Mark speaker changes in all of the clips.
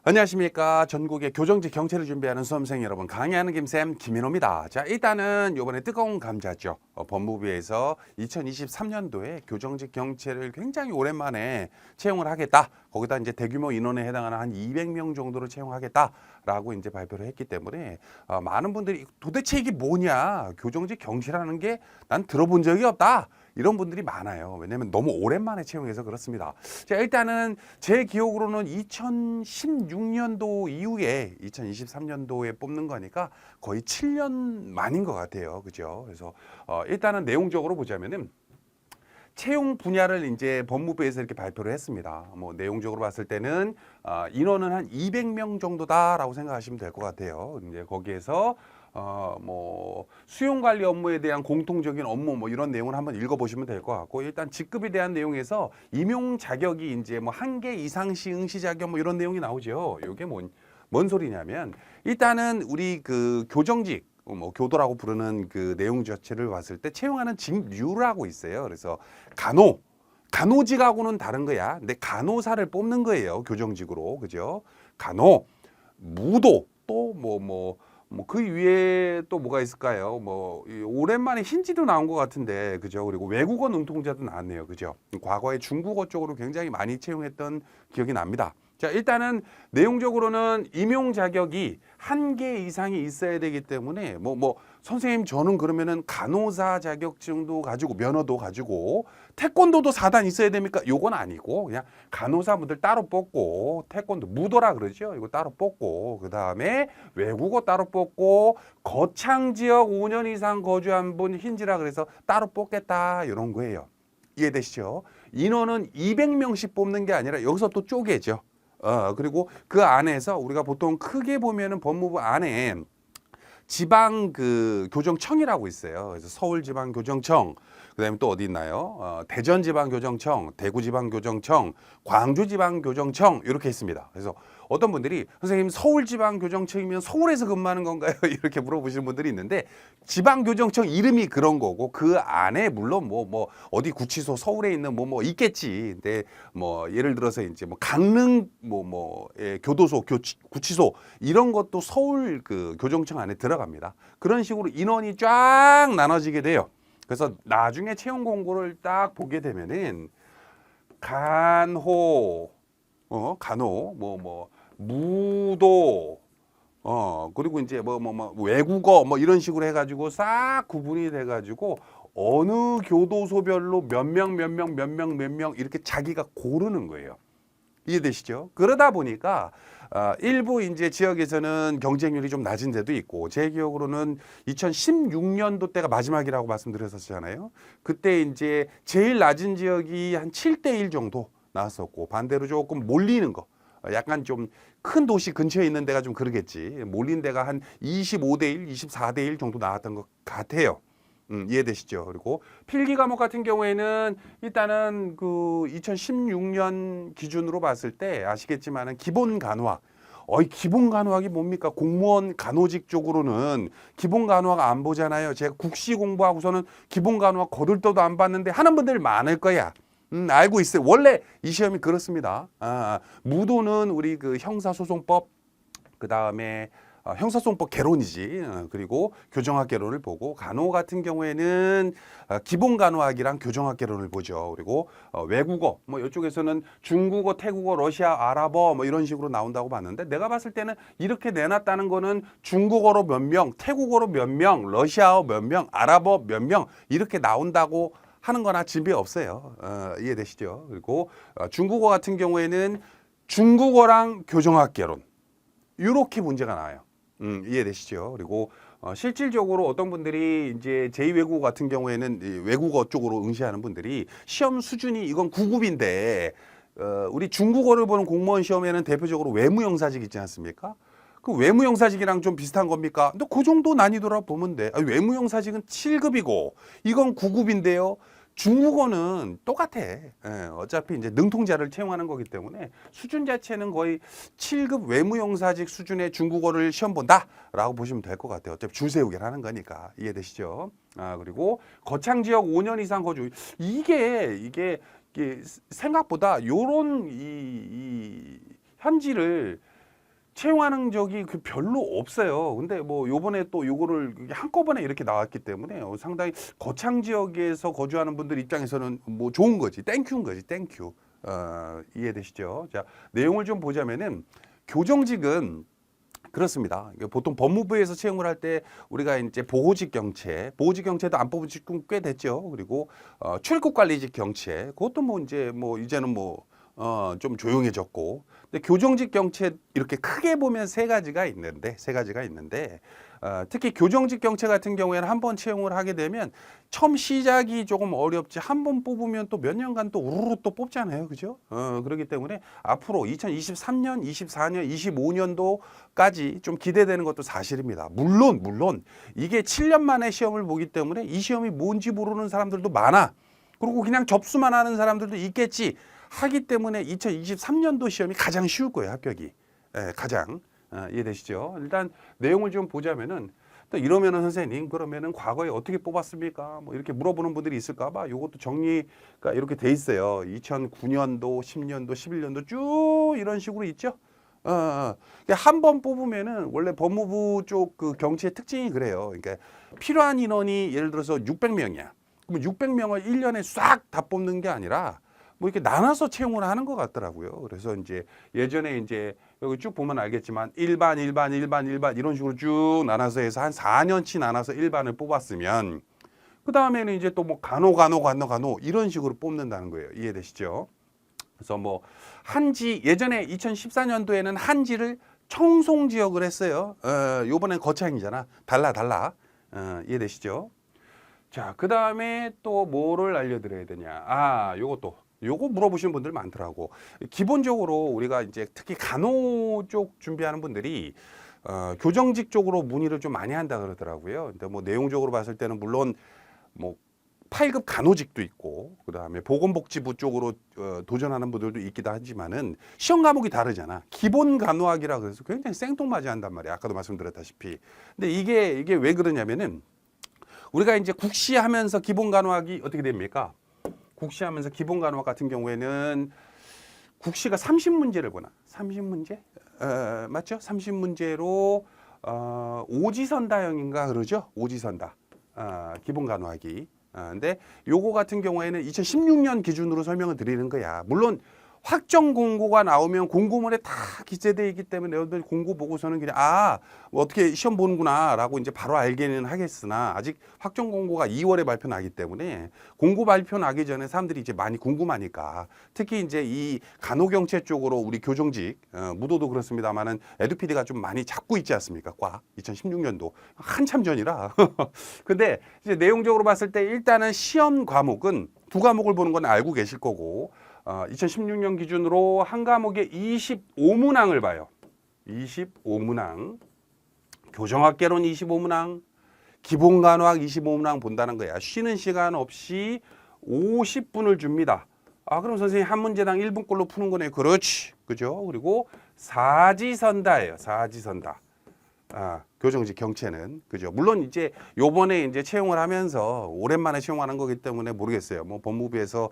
Speaker 1: 안녕하십니까. 전국의 교정직 경체를 준비하는 수험생 여러분, 강의하는 김쌤 김인호입니다. 자, 일단은 이번에 뜨거운 감자죠. 법무부에서 2023년도에 교정직 경체를 굉장히 오랜만에 채용을 하겠다. 거기다 이제 대규모 인원에 해당하는 한 200명 정도로 채용하겠다라고 이제 발표를 했기 때문에 많은 분들이 도대체 이게 뭐냐? 교정직 경체라는 게 난 들어본 적이 없다. 이런 분들이 많아요. 왜냐면 너무 오랜만에 채용해서 그렇습니다. 자, 일단은 제 기억으로는 2016년도 이후에 2023년도에 뽑는 거니까 거의 7년 만인 것 같아요. 그죠? 그래서 일단은 내용적으로 보자면은 채용 분야를 이제 법무부에서 이렇게 발표를 했습니다. 뭐 내용적으로 봤을 때는 인원은 한 200명 정도다라고 생각하시면 될 것 같아요. 이제 거기에서 뭐 수용 관리 업무에 대한 공통적인 업무 뭐 이런 내용을 한번 읽어보시면 될 것 같고, 일단 직급에 대한 내용에서 임용 자격이 이제 뭐 1개 이상 시 응시 자격 뭐 이런 내용이 나오죠. 이게 뭔 소리냐면, 일단은 우리 그 교정직 뭐 교도라고 부르는 그 내용 자체를 봤을 때 채용하는 직류라고 있어요. 그래서 간호직하고는 다른 거야. 근데 간호사를 뽑는 거예요. 교정직으로. 그죠? 간호, 무도, 또 그 위에 또 뭐가 있을까요? 뭐 오랜만에 힌지도 나온 것 같은데, 그죠? 그리고 외국어 능통자도 나왔네요. 그죠? 과거에 중국어 쪽으로 굉장히 많이 채용했던 기억이 납니다. 자, 일단은 내용적으로는 임용 자격이 1개 이상이 있어야 되기 때문에 선생님 저는 그러면은 간호사 자격증도 가지고 면허도 가지고 태권도도 4단 있어야 됩니까? 요건 아니고 그냥 간호사분들 따로 뽑고, 태권도 무도라 그러죠. 이거 따로 뽑고, 그다음에 외국어 따로 뽑고, 거창 지역 5년 이상 거주한 분 힌지라 그래서 따로 뽑겠다, 이런 거예요. 이해되시죠? 인원은 200명씩 뽑는 게 아니라 여기서 또 쪼개죠. 그리고 그 안에서 우리가 보통 크게 보면은 법무부 안에 지방 그 교정청이라고 있어요. 그래서 서울지방교정청, 그다음에 또 어디 있나요? 대전지방교정청, 대구지방교정청, 광주지방교정청 이렇게 있습니다. 그래서 어떤 분들이 선생님 서울지방교정청이면 서울에서 근무하는 건가요? 이렇게 물어보시는 분들이 있는데, 지방교정청 이름이 그런 거고 그 안에 물론 뭐 어디 구치소 서울에 있는 뭐 있겠지. 근데 뭐 예를 들어서 이제 뭐 강릉 교도소, 구치소 이런 것도 서울 그 교정청 안에 들어갑니다. 그런 식으로 인원이 쫙 나눠지게 돼요. 그래서 나중에 채용 공고를 딱 보게 되면은 간호, 무도, 그리고 이제 외국어 이런 식으로 해가지고 싹 구분이 돼가지고 어느 교도소별로 몇 명 이렇게 자기가 고르는 거예요. 이해되시죠? 그러다 보니까 일부 이제 지역에서는 경쟁률이 좀 낮은 데도 있고, 제 기억으로는 2016년도 때가 마지막이라고 말씀드렸었잖아요. 그때 이제 제일 낮은 지역이 한 7대1 정도 나왔었고, 반대로 조금 몰리는 거, 약간 좀 큰 도시 근처에 있는 데가 좀 그러겠지. 몰린 데가 한 25대1, 24대1 정도 나왔던 것 같아요. 이해되시죠? 그리고 필기 과목 같은 경우에는 일단은 그 2016년 기준으로 봤을 때 아시겠지만은 기본 간호학. 기본 간호학이 뭡니까? 공무원 간호직 쪽으로는 기본 간호학 안 보잖아요. 제가 국시 공부하고서는 기본 간호학 거들떠도 안 봤는데 하는 분들 많을 거야. 알고 있어요. 원래 이 시험이 그렇습니다. 무도는 우리 그 형사소송법, 그 다음에 형사소송법 개론이지. 그리고 교정학 개론을 보고, 간호 같은 경우에는 기본 간호학이랑 교정학 개론을 보죠. 그리고 외국어, 이쪽에서는 중국어, 태국어, 러시아, 아랍어 이런 식으로 나온다고 봤는데, 내가 봤을 때는 이렇게 내놨다는 거는 중국어로 몇 명, 태국어로 몇 명, 러시아어 몇 명, 아랍어 몇 명 이렇게 나온다고 하는 거나 진배 없어요. 이해되시죠? 그리고 중국어 같은 경우에는 중국어랑 교정학 개론 이렇게 문제가 나와요. 이해되시죠? 그리고 실질적으로 어떤 분들이 이제 제2외국어 같은 경우에는 이 외국어 쪽으로 응시하는 분들이 시험 수준이 이건 9급인데, 우리 중국어를 보는 공무원 시험에는 대표적으로 외무영사직 있지 않습니까? 그 외무영사직이랑 좀 비슷한 겁니까? 근데 그 정도 난이도라 보면 돼. 외무영사직은 7급이고 이건 9급인데요. 중국어는 똑같아. 어차피 이제 능통자를 채용하는 거기 때문에 수준 자체는 거의 7급 외무영사직 수준의 중국어를 시험 본다라고 보시면 될 것 같아요. 어차피 줄 세우기를 하는 거니까. 이해되시죠? 그리고 거창 지역 5년 이상 거주. 이게 생각보다 요런 이 현지를 채용하는 적이 별로 없어요. 근데 뭐 요번에 또 요거를 한꺼번에 이렇게 나왔기 때문에 상당히 거창 지역에서 거주하는 분들 입장에서는 뭐 좋은 거지. 땡큐인 거지. 땡큐. 이해되시죠? 자, 내용을 좀 보자면은 교정직은 그렇습니다. 보통 법무부에서 채용을 할 때 우리가 이제 보호직 경체, 보호직 경체도 안 뽑은 지금 꽤 됐죠. 그리고 출입국 관리직 경체, 그것도 뭐 이제 뭐 이제는 뭐 좀 조용해졌고. 근데 교정직 경체 이렇게 크게 보면 세 가지가 있는데 특히 교정직 경체 같은 경우에는 한 번 채용을 하게 되면 처음 시작이 조금 어렵지 한 번 뽑으면 또 몇 년간 또 우르르 또 뽑잖아요. 그죠? 그렇기 때문에 앞으로 2023년, 24년, 25년도까지 좀 기대되는 것도 사실입니다. 물론 이게 7년 만에 시험을 보기 때문에 이 시험이 뭔지 모르는 사람들도 많아. 그리고 그냥 접수만 하는 사람들도 있겠지. 하기 때문에 2023년도 시험이 가장 쉬울 거예요. 합격이. 가장. 이해되시죠? 일단 내용을 좀 보자면은 또 이러면은 선생님 그러면은 과거에 어떻게 뽑았습니까? 뭐 이렇게 물어보는 분들이 있을까 봐 요것도 정리가 이렇게 돼 있어요. 2009년도, 10년도, 11년도 쭉 이런 식으로 있죠. 한 번 뽑으면은 원래 법무부 쪽 그 경치의 특징이 그래요. 그러니까 필요한 인원이 예를 들어서 600명이야. 그럼 600명을 1년에 싹 다 뽑는 게 아니라 뭐 이렇게 나눠서 채용을 하는 것 같더라고요. 그래서 이제 예전에 이제 여기 쭉 보면 알겠지만 일반 이런 식으로 쭉 나눠서 해서 한 4년치 나눠서 일반을 뽑았으면 그 다음에는 이제 또 뭐 간호 이런 식으로 뽑는다는 거예요. 이해되시죠? 그래서 뭐 한지 예전에 2014년도에는 한지를 청송 지역을 했어요. 요번엔 거창이잖아. 달라. 이해되시죠? 자, 그 다음에 또 뭐를 알려드려야 되냐? 요거 물어보시는 분들 많더라고. 기본적으로 우리가 이제 특히 간호 쪽 준비하는 분들이 교정직 쪽으로 문의를 좀 많이 한다 그러더라고요. 근데 뭐 내용적으로 봤을 때는 물론 뭐 8급 간호직도 있고 그다음에 보건복지부 쪽으로 도전하는 분들도 있기도 하지만은 시험 과목이 다르잖아. 기본 간호학이라 그래서 굉장히 생뚱맞이 한단 말이야. 아까도 말씀드렸다시피. 근데 이게 왜 그러냐면은 우리가 이제 국시하면서 기본 간호학이 어떻게 됩니까? 국시하면서 기본 간호학 같은 경우에는 국시가 30문제를 보나? 30문제? 맞죠? 30문제로 오지선다형인가 그러죠? 오지선다. 기본 간호학이. 근데 요거 같은 경우에는 2016년 기준으로 설명을 드리는 거야. 물론 확정 공고가 나오면 공고문에 다 기재되어 있기 때문에 여러분들 공고 보고서는 그냥 뭐 어떻게 시험 보는구나라고 이제 바로 알기는 하겠으나 아직 확정 공고가 2월에 발표 나기 때문에 공고 발표 나기 전에 사람들이 이제 많이 궁금하니까 특히 이제 이 간호경체 쪽으로 우리 교정직 무도도 그렇습니다만은 에듀피디가 좀 많이 잡고 있지 않습니까? 과 2016년도 한참 전이라. 근데 이제 내용적으로 봤을 때 일단은 시험 과목은 두 과목을 보는 건 알고 계실 거고. 2016년 기준으로 한 과목에 25문항을 봐요. 25문항. 교정학개론 25문항. 기본간호학 25문항 본다는 거야. 쉬는 시간 없이 50분을 줍니다. 그럼 선생님 한 문제당 1분꼴로 푸는 거네. 그렇지. 그죠? 그리고 사지선다예요. 사지선다. 교정직 경체는 그죠. 물론 이제 요번에 이제 채용을 하면서 오랜만에 채용하는 거기 때문에 모르겠어요. 뭐 법무부에서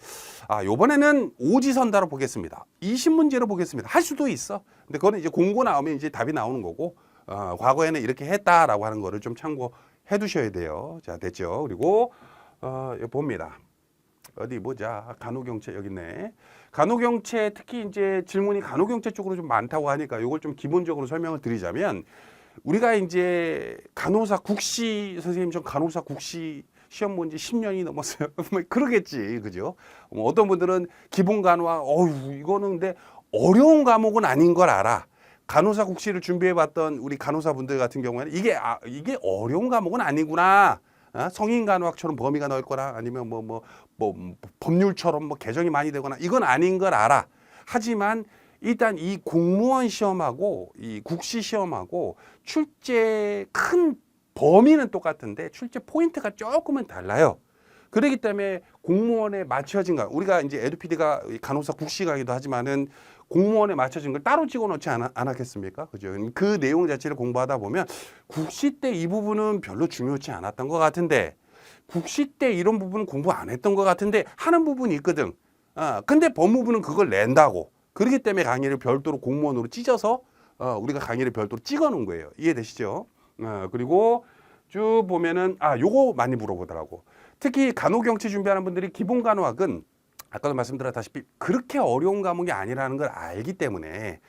Speaker 1: 요번에는 오지선다로 보겠습니다. 20문제로 보겠습니다. 할 수도 있어. 근데 그거는 이제 공고 나오면 이제 답이 나오는 거고 과거에는 이렇게 했다라고 하는 거를 좀 참고해 두셔야 돼요. 자, 됐죠. 그리고 여기 봅니다. 어디 보자. 간호경체 여기 있네. 간호경체 특히 이제 질문이 간호경체 쪽으로 좀 많다고 하니까 요걸 좀 기본적으로 설명을 드리자면 우리가 이제 간호사 국시 선생님 전 간호사 국시 시험 본 지 10년이 넘었어요. 뭐 그러겠지. 그죠? 어떤 분들은 기본 간호학 이거는 근데 어려운 과목은 아닌 걸 알아. 간호사 국시를 준비해 봤던 우리 간호사분들 같은 경우에는 이게 어려운 과목은 아니구나. 성인 간호학처럼 범위가 넓 거나 아니면 뭐 법률처럼 뭐 개정이 많이 되거나 이건 아닌 걸 알아. 하지만 일단 이 공무원 시험하고 이 국시 시험하고 출제 큰 범위는 똑같은데 출제 포인트가 조금은 달라요. 그렇기 때문에 공무원에 맞춰진 거 우리가 이제 에듀피디가 간호사 국시 강의도 하지만은 공무원에 맞춰진 걸 따로 찍어놓지 않았겠습니까? 그죠? 그 내용 자체를 공부하다 보면 국시 때 이 부분은 별로 중요치 않았던 것 같은데 국시 때 이런 부분은 공부 안 했던 것 같은데 하는 부분이 있거든. 근데 법무부는 그걸 낸다고. 그렇기 때문에 강의를 별도로 공무원으로 찢어서 우리가 강의를 별도로 찍어 놓은 거예요. 이해되시죠? 그리고 쭉 보면은 요거 많이 물어보더라고. 특히 간호경치 준비하는 분들이 기본 간호학은 아까도 말씀드렸다시피 그렇게 어려운 과목이 아니라는 걸 알기 때문에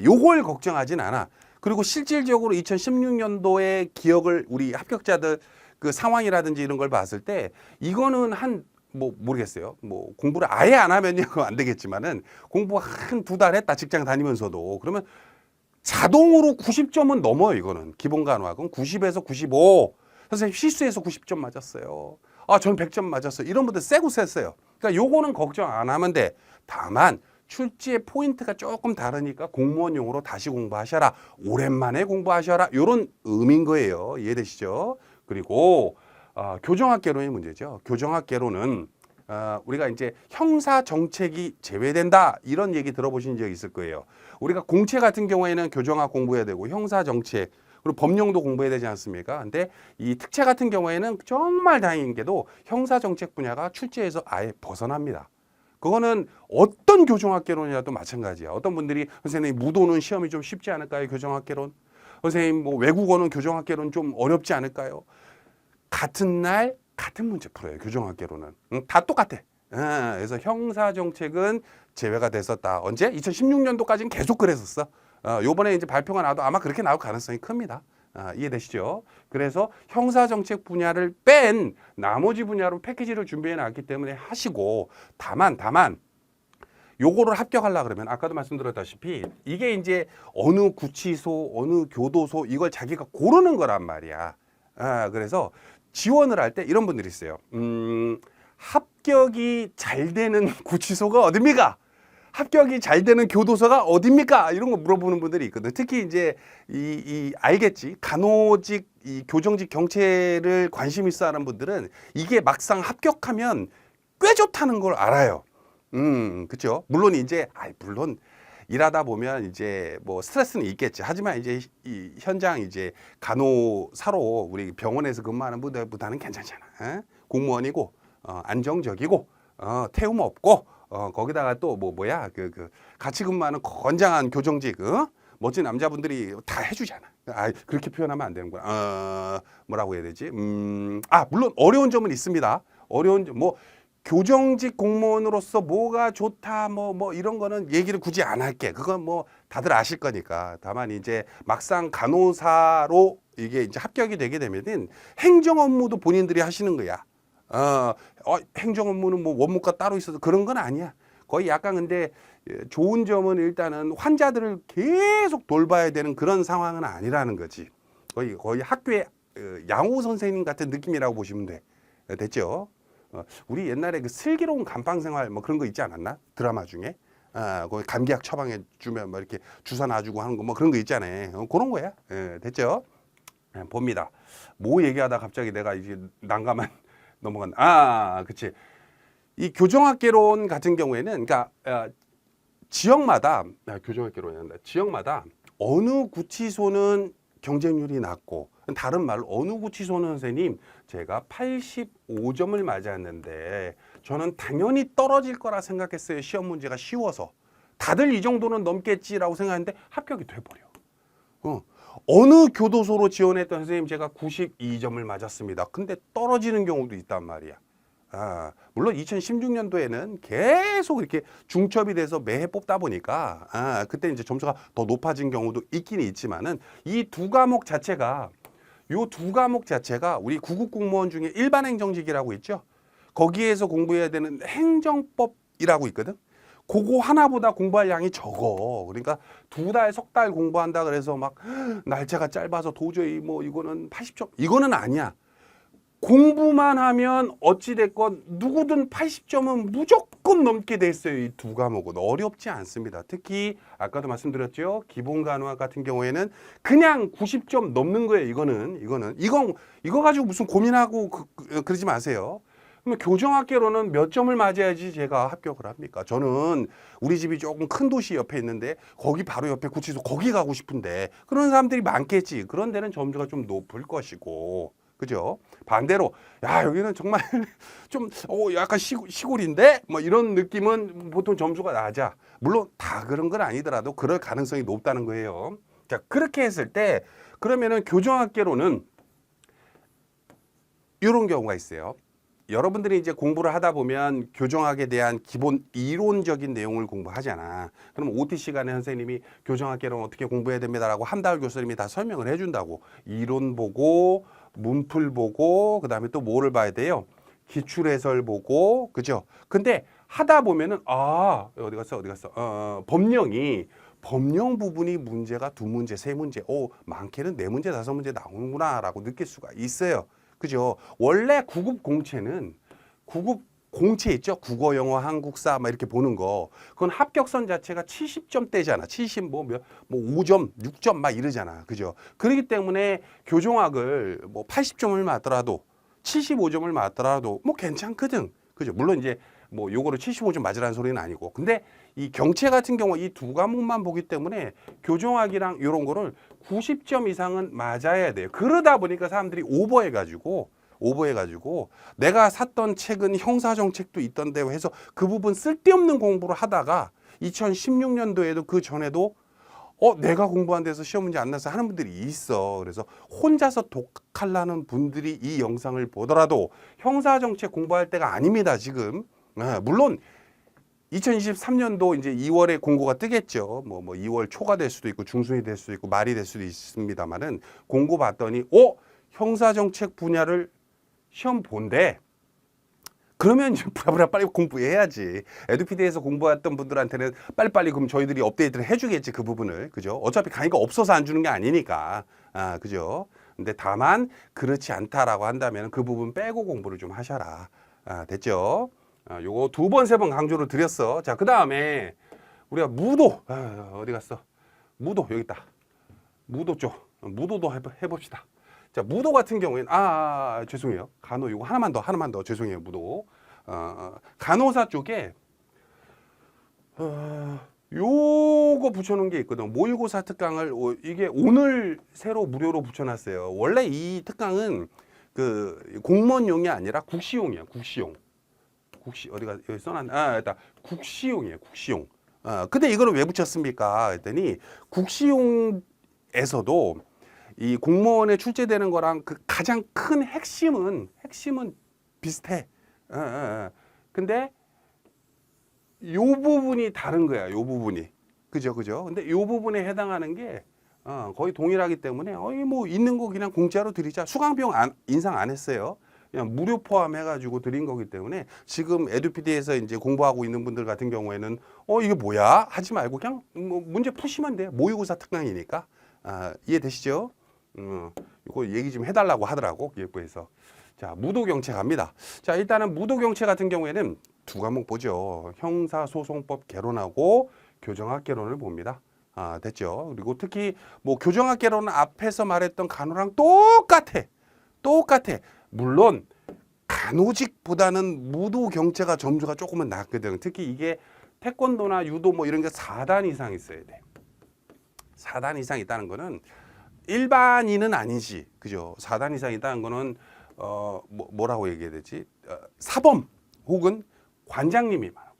Speaker 1: 요걸 걱정하진 않아. 그리고 실질적으로 2016년도의 기억을 우리 합격자들 그 상황이라든지 이런 걸 봤을 때 이거는 모르겠어요. 공부를 아예 안 하면요 안 되겠지만은 공부 한 2달 했다 직장 다니면서도 그러면 자동으로 90점은 넘어요. 이거는 기본 간호학은 90에서 95. 선생님 실수해서 90점 맞았어요. 전 100점 맞았어요. 이런 분들 세고 셌어요. 그러니까 요거는 걱정 안 하면 돼. 다만 출제의 포인트가 조금 다르니까 공무원용으로 다시 공부하셔라. 오랜만에 공부하셔라. 요런 의미인 거예요. 이해되시죠? 그리고 교정학개론의 문제죠. 교정학개론은 우리가 이제 형사 정책이 제외된다 이런 얘기 들어보신 적 있을 거예요. 우리가 공채 같은 경우에는 교정학 공부해야 되고 형사 정책 그리고 법령도 공부해야 되지 않습니까? 근데 이 특채 같은 경우에는 정말 다행인 게도 형사 정책 분야가 출제에서 아예 벗어납니다. 그거는 어떤 교정학개론이라도 마찬가지야. 어떤 분들이 선생님 무도는 시험이 좀 쉽지 않을까요? 교정학개론. 선생님 외국어는 교정학개론 좀 어렵지 않을까요? 같은 날 같은 문제 풀어요. 교정학개론은. 다 똑같아. 그래서 형사정책은 제외가 됐었다. 언제? 2016년도까지는 계속 그랬었어. 요번에 이제 발표가 나도 아마 그렇게 나올 가능성이 큽니다. 이해되시죠? 그래서 형사정책 분야를 뺀 나머지 분야로 패키지를 준비해 놨기 때문에 하시고 다만 요거를 합격하려고 그러면 아까도 말씀드렸다시피 이게 이제 어느 구치소, 어느 교도소 이걸 자기가 고르는 거란 말이야. 그래서 지원을 할 때 이런 분들이 있어요. 합격이 잘 되는 구치소가 어딥니까? 합격이 잘 되는 교도소가 어딥니까? 이런 거 물어보는 분들이 있거든. 특히 이제 알겠지. 간호직, 교정직 경찰을 관심 있어 하는 분들은 이게 막상 합격하면 꽤 좋다는 걸 알아요. 그쵸? 물론 이제, 물론 일하다 보면 이제 뭐 스트레스는 있겠지. 하지만 이제 이 현장 이제 간호사로 우리 병원에서 근무하는 분들보다는 괜찮잖아. 공무원이고, 안정적이고, 태움 없고, 거기다가 또 같이 근무하는 건장한 교정직, 멋진 남자분들이 다 해주잖아. 그렇게 표현하면 안 되는 거야. 뭐라고 해야 되지? 물론 어려운 점은 있습니다. 어려운 점, 교정직 공무원으로서 뭐가 좋다, 이런 거는 얘기를 굳이 안 할게. 그건 다들 아실 거니까. 다만 이제 막상 간호사로 이게 이제 합격이 되게 되면은 행정 업무도 본인들이 하시는 거야. 행정 업무는 원무과 따로 있어서 그런 건 아니야. 거의 약간 근데 좋은 점은 일단은 환자들을 계속 돌봐야 되는 그런 상황은 아니라는 거지. 거의 학교의 양호 선생님 같은 느낌이라고 보시면 돼. 됐죠? 우리 옛날에 그 슬기로운 감방 생활 그런 거 있지 않았나? 드라마 중에. 거기 감기약 처방해 주면 이렇게 주사 놔주고 하는 거 그런 거 있잖아요. 그런 거야. 됐죠? 봅니다. 얘기하다 갑자기 내가 이제 난감한 넘어간. 그치. 이 교정학개론 같은 경우에는, 그러니까 지역마다 교정학개론이 한다. 지역마다 어느 구치소는 경쟁률이 낮고, 다른 말로 어느 구치소는 선생님 제가 85점을 맞았는데 저는 당연히 떨어질 거라 생각했어요. 시험 문제가 쉬워서. 다들 이 정도는 넘겠지라고 생각했는데 합격이 돼버려. 어느 교도소로 지원했던 선생님 제가 92점을 맞았습니다. 근데 떨어지는 경우도 있단 말이야. 물론 2016년도에는 계속 이렇게 중첩이 돼서 매해 뽑다 보니까 그때 이제 점수가 더 높아진 경우도 있긴 있지만은 이 두 과목 자체가 우리 구급 공무원 중에 일반 행정직이라고 있죠. 거기에서 공부해야 되는 행정법이라고 있거든. 그거 하나보다 공부할 양이 적어. 그러니까 2달, 3달 공부한다 그래서 날짜가 짧아서 도저히 이거는 80점 이거는 아니야. 공부만 하면 어찌됐건 누구든 80점은 무조건 넘게 돼 있어요. 이 두 과목은 어렵지 않습니다. 특히 아까도 말씀드렸죠. 기본 간호학 같은 경우에는 그냥 90점 넘는 거예요. 이거 가지고 무슨 고민하고 그러지 마세요. 그럼 교정학개론은 몇 점을 맞아야지 제가 합격을 합니까? 저는 우리 집이 조금 큰 도시 옆에 있는데 거기 바로 옆에 구치소 거기 가고 싶은데 그런 사람들이 많겠지. 그런 데는 점수가 좀 높을 것이고. 그죠? 반대로 여기는 정말 좀 약간 시골인데 이런 느낌은 보통 점수가 낮아. 물론 다 그런 건 아니더라도 그럴 가능성이 높다는 거예요. 자, 그렇게 했을 때 그러면은 교정학개론은 이런 경우가 있어요. 여러분들이 이제 공부를 하다 보면 교정학에 대한 기본 이론적인 내용을 공부하잖아. 그럼 OT 시간에 선생님이 교정학개론 어떻게 공부해야 됩니다라고 한다을 교수님이 다 설명을 해준다고. 이론 보고 문풀 보고 그다음에 또 뭐를 봐야 돼요? 기출해설 보고, 그죠? 근데 하다 보면은 어디 갔어? 법령 부분이 문제가 2문제, 3문제, 많게는 4문제, 5문제 나오는구나라고 느낄 수가 있어요. 그죠? 원래 구급 공채는 구급 공채 있죠? 국어, 영어, 한국사 막 이렇게 보는 거. 그건 합격선 자체가 70점대잖아. 70 뭐 5점, 6점 막 이러잖아. 그죠? 그렇기 때문에 교정학을 뭐 80점을 맞더라도 75점을 맞더라도 뭐 괜찮거든. 그죠? 물론 이제 뭐 요거를 75점 맞으라는 소리는 아니고. 근데 이 경채 같은 경우 이 2과목만 보기 때문에 교정학이랑 이런 거를 90점 이상은 맞아야 돼요. 그러다 보니까 사람들이 오버해가지고 내가 샀던 책은 형사정책도 있던데 해서 그 부분 쓸데없는 공부를 하다가 2016년도에도 그 전에도 내가 공부한 데서 시험 문제 안 나서 하는 분들이 있어. 그래서 혼자서 독학하려는 분들이 이 영상을 보더라도 형사정책 공부할 때가 아닙니다, 지금. 물론 2023년도 이제 2월에 공고가 뜨겠죠. 뭐 2월 초가 될 수도 있고 중순이 될 수도 있고 말이 될 수도 있습니다만은 공고 봤더니 형사정책 분야를 시험 본대. 그러면 이제 부랴부랴 빨리 공부해야지. 에듀피디에서 공부했던 분들한테는 빨리빨리 그럼 저희들이 업데이트를 해주겠지, 그 부분을. 그죠? 어차피 강의가 없어서 안 주는 게 아니니까. 그죠? 근데 다만 그렇지 않다라고 한다면 그 부분 빼고 공부를 좀 하셔라. 됐죠? 요거 2번, 3번 강조를 드렸어. 자, 그 다음에 우리가 무도. 어디 갔어? 무도, 여기 있다. 무도 쪽. 무도도 해봅시다. 자, 무도 같은 경우에는 죄송해요. 간호 요거 하나만 더 죄송해요. 무도. 간호사 쪽에 요거 붙여놓은 게 있거든. 모의고사 특강을 이게 오늘 새로 무료로 붙여놨어요. 원래 이 특강은 그 공무원용이 아니라 국시용이야. 국시용. 어디가 여기 써놨네. 일단 국시용이에요. 국시용. 근데 이거를 왜 붙였습니까? 했더니 국시용에서도 이 공무원에 출제되는 거랑 그 가장 큰 핵심은 비슷해. 근데 요 부분이 다른 거야. 요 부분이. 그죠? 근데 요 부분에 해당하는 게 거의 동일하기 때문에 뭐 있는 거 그냥 공짜로 드리자. 수강 비용 인상 안 했어요. 그냥 무료 포함해가지고 드린 거기 때문에 지금 에듀피디에서 이제 공부하고 있는 분들 같은 경우에는 이게 뭐야? 하지 말고 그냥 뭐 문제 푸시면 돼. 모의고사 특강이니까. 이해되시죠? 이거 얘기 좀 해달라고 하더라고, 기획부에서. 자, 무도경채 갑니다. 자, 일단은 무도경채 같은 경우에는 2과목 보죠. 형사소송법 개론하고 교정학 개론을 봅니다. 됐죠? 그리고 특히 뭐 교정학 개론은 앞에서 말했던 간호랑 똑같아. 물론 간호직보다는 무도경채가 점수가 조금은 낮거든. 특히 이게 태권도나 유도 뭐 이런 게 4단 이상 있어야 돼. 4단 이상 있다는 거는 일반인은 아니지. 그죠? 4단 이상 있다는 거는 뭐라고 얘기해야 되지? 사범 혹은 관장님이 많아.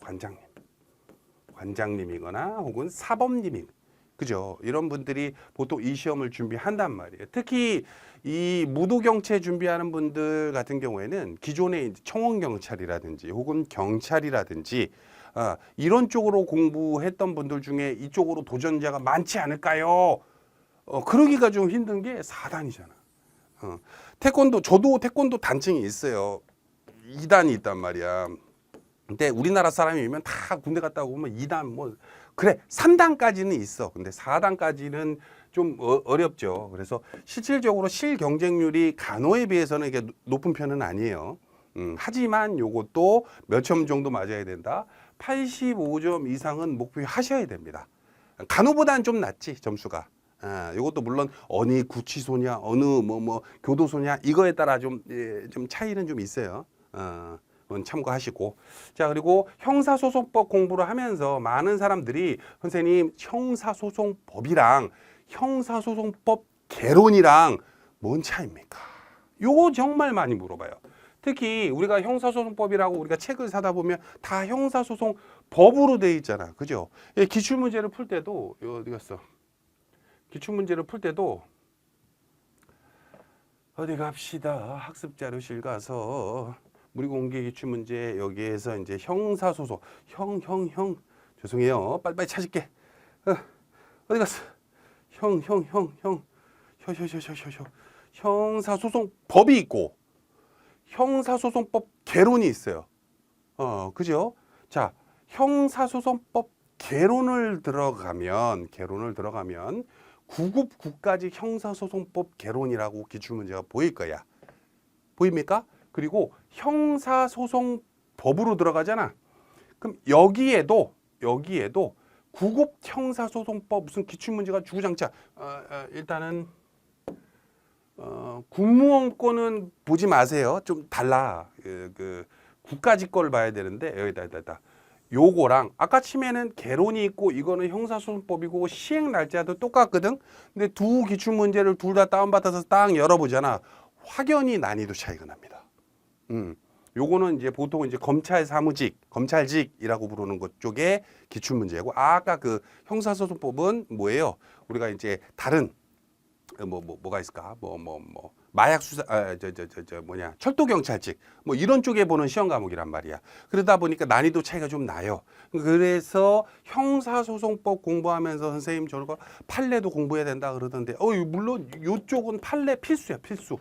Speaker 1: 관장님이거나 혹은 사범님이. 그죠? 이런 분들이 보통 이 시험을 준비한단 말이에요. 특히 이 무도경채 준비하는 분들 같은 경우에는 기존의 청원경찰이라든지 혹은 경찰이라든지 이런 쪽으로 공부했던 분들 중에 이쪽으로 도전자가 많지 않을까요? 그러기가 좀 힘든 게 4단이잖아. 태권도, 저도 태권도 단층이 있어요. 2단이 있단 말이야. 근데 우리나라 사람이면 다 군대 갔다 오면 2단 뭐 그래 3단까지는 있어. 근데 4단까지는 좀 어렵죠. 그래서 실질적으로 실경쟁률이 간호에 비해서는 이게 높은 편은 아니에요. 하지만 요것도 몇 점 정도 맞아야 된다. 85점 이상은 목표하셔야 됩니다. 간호보다는 좀 낫지, 점수가. 이것도 물론 어느 구치소냐, 어느 뭐 교도소냐 이거에 따라 좀 차이는 좀 있어요. 그건 참고하시고. 자, 그리고 형사소송법 공부를 하면서 많은 사람들이 선생님 형사소송법이랑 형사소송법 개론이랑 뭔 차이입니까? 요거 정말 많이 물어봐요. 특히 우리가 형사소송법이라고 우리가 책을 사다 보면 다 형사소송법으로 돼 있잖아. 그죠? 기출문제를 풀 때도 어디 갔어? 기출문제를 풀 때도 어디 갑시다. 학습자료실 가서 무리공개 기출문제 여기에서 이제 형사소송 형 죄송해요. 빨리빨리 찾을게. 어디 갔어? 형사소송법이 있고 형사소송법 개론이 있어요. 그죠? 자, 형사소송법 개론을 들어가면 구급 국가직 형사소송법 개론이라고 기출문제가 보일 거야. 보입니까? 그리고 형사소송법으로 들어가잖아. 그럼 여기에도 구급 형사소송법 무슨 기출문제가 주구장창. 일단은 국무원권은 보지 마세요. 좀 달라. 그 국가직 거를 봐야 되는데 여기다. 요거랑 아까 치면은 개론이 있고 이거는 형사소송법이고 시행 날짜도 똑같거든. 근데 두 기출 문제를 둘 다 다운받아서 딱 열어보잖아. 확연히 난이도 차이가 납니다. 요거는 이제 보통 이제 검찰 사무직, 검찰직이라고 부르는 것 쪽에 기출 문제고, 아까 그 형사소송법은 뭐예요? 우리가 이제 다른 뭐가 있을까? 마약 수사, 철도 경찰직, 뭐 이런 쪽에 보는 시험 과목이란 말이야. 그러다 보니까 난이도 차이가 좀 나요. 그래서 형사소송법 공부하면서 선생님 저거 판례도 공부해야 된다 그러던데, 물론 요쪽은 판례 필수야, 필수.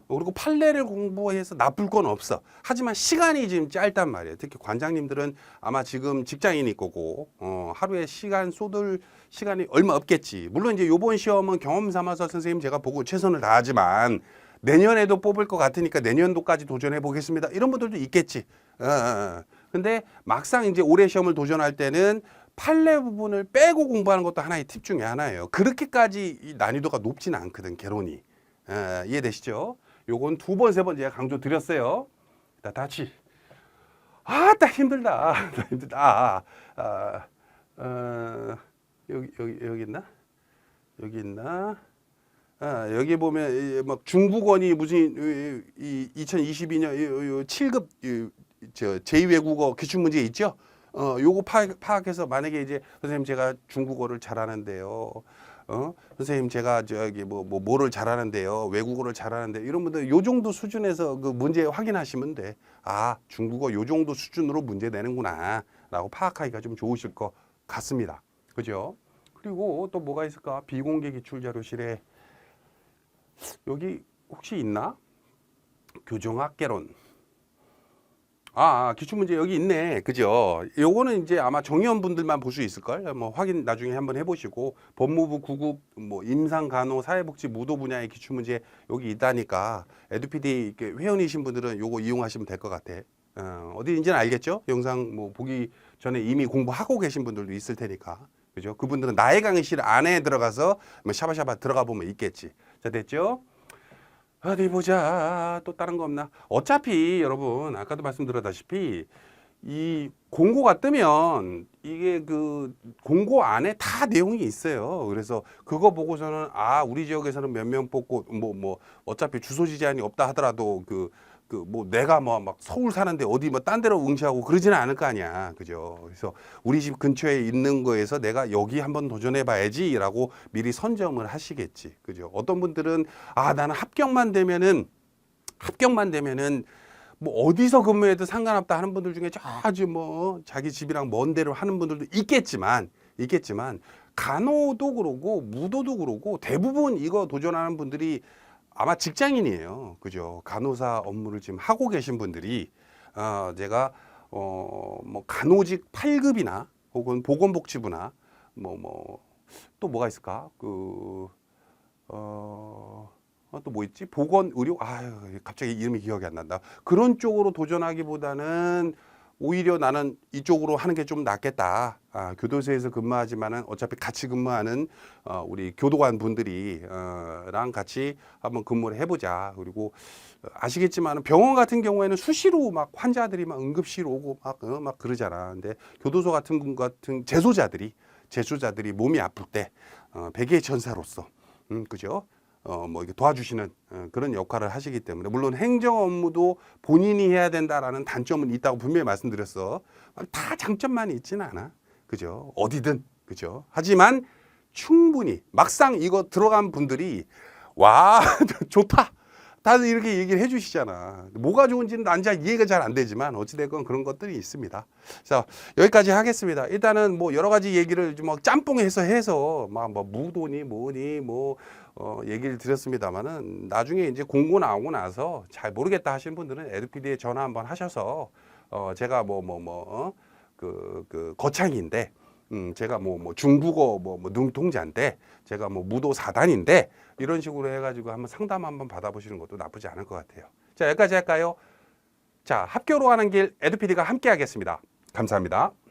Speaker 1: 그리고 판례를 공부해서 나쁠 건 없어. 하지만 시간이 지금 짧단 말이에요. 특히 관장님들은 아마 지금 직장인일 거고, 하루에 시간 쏟을 시간이 얼마 없겠지. 물론 이제 요번 시험은 경험 삼아서 선생님 제가 보고 최선을 다하지만 내년에도 뽑을 것 같으니까 내년도까지 도전해 보겠습니다. 이런 분들도 있겠지. 근데 막상 이제 올해 시험을 도전할 때는 판례 부분을 빼고 공부하는 것도 하나의 팁 중에 하나예요. 그렇게까지 이 난이도가 높지는 않거든, 개론이. 이해되시죠? 요건 두 번, 세 번 제가 강조 드렸어요. 다치. 나 힘들다. 여기 있나? 여기 보면 막 중국어니 무슨 2022년 7급 제2외국어 기출문제 있죠? 요거 파악해서 만약에 이제 선생님 제가 중국어를 잘하는데요. 선생님 제가 저기 뭐를 잘하는데요. 외국어를 잘하는데 이런 분들 요 정도 수준에서 그 문제 확인하시면 돼. 중국어 요 정도 수준으로 문제 내는구나 라고 파악하기가 좀 좋으실 것 같습니다. 그죠? 그리고 또 뭐가 있을까? 비공개 기출 자료실에 여기 혹시 있나? 교정학 개론. 기출문제 여기 있네. 그죠? 요거는 이제 아마 정의원분들만 볼 수 있을걸? 뭐 확인 나중에 한번 해보시고, 법무부 구급, 임상, 간호, 사회복지, 무도 분야의 기출문제 여기 있다니까, 에듀피디 회원이신 분들은 요거 이용하시면 될 것 같아. 어디인지는 알겠죠? 영상 보기 전에 이미 공부하고 계신 분들도 있을 테니까. 그죠? 그분들은 나의 강의실 안에 들어가서 샤바샤바 들어가 보면 있겠지. 자, 됐죠? 어디 보자. 또 다른 거 없나? 어차피 여러분 아까도 말씀드렸다시피 이 공고가 뜨면 이게 그 공고 안에 다 내용이 있어요. 그래서 그거 보고서는 우리 지역에서는 몇 명 뽑고 어차피 주소지 제한이 없다 하더라도 내가 막 서울 사는데 어디 딴 데로 응시하고 그러지는 않을 거 아니야. 그죠? 그래서 우리 집 근처에 있는 거에서 내가 여기 한번 도전해 봐야지라고 미리 선점을 하시겠지. 그죠? 어떤 분들은 나는 합격만 되면은 어디서 근무해도 상관없다 하는 분들 중에 아주 자기 집이랑 먼 데로 하는 분들도 있겠지만 간호도 그러고 무도도 그러고 대부분 이거 도전하는 분들이 아마 직장인이에요. 그죠? 간호사 업무를 지금 하고 계신 분들이 제가 간호직 8급이나 혹은 보건복지부나 또 뭐가 있을까? 또 뭐 있지? 보건의료? 갑자기 이름이 기억이 안 난다. 그런 쪽으로 도전하기보다는 오히려 나는 이쪽으로 하는 게 좀 낫겠다. 교도소에서 근무하지만은 어차피 같이 근무하는 우리 교도관 분들이 랑 같이 한번 근무를 해보자. 그리고 아시겠지만 병원 같은 경우에는 수시로 막 환자들이 막 응급실 오고 막 그러잖아. 근데 교도소 같은 재소자들이 몸이 아플 때 백의 천사로서 그죠? 이렇게 도와주시는 그런 역할을 하시기 때문에, 물론 행정 업무도 본인이 해야 된다라는 단점은 있다고 분명히 말씀드렸어. 다 장점만 있지는 않아. 그죠? 어디든. 그죠? 하지만 충분히 막상 이거 들어간 분들이 와 좋다 다들 이렇게 얘기를 해주시잖아. 뭐가 좋은지는 난 잘 이해가 잘 안 되지만 어찌됐건 그런 것들이 있습니다. 자, 여기까지 하겠습니다. 일단은 뭐 여러 가지 얘기를 좀 막 짬뽕해서 막 뭐 무도니 뭐니 뭐 얘기를 드렸습니다만은 나중에 이제 공고 나오고 나서 잘 모르겠다 하시는 분들은 에듀피디에 전화 한번 하셔서 제가 그 거창인데 제가 뭐 중국어 뭐 능통자인데 제가 뭐 무도 4단인데 이런 식으로 해가지고 한번 상담 한번 받아보시는 것도 나쁘지 않을 것 같아요. 자, 여기까지 할까요? 자, 합교로 가는 길 에듀피디가 함께 하겠습니다. 감사합니다.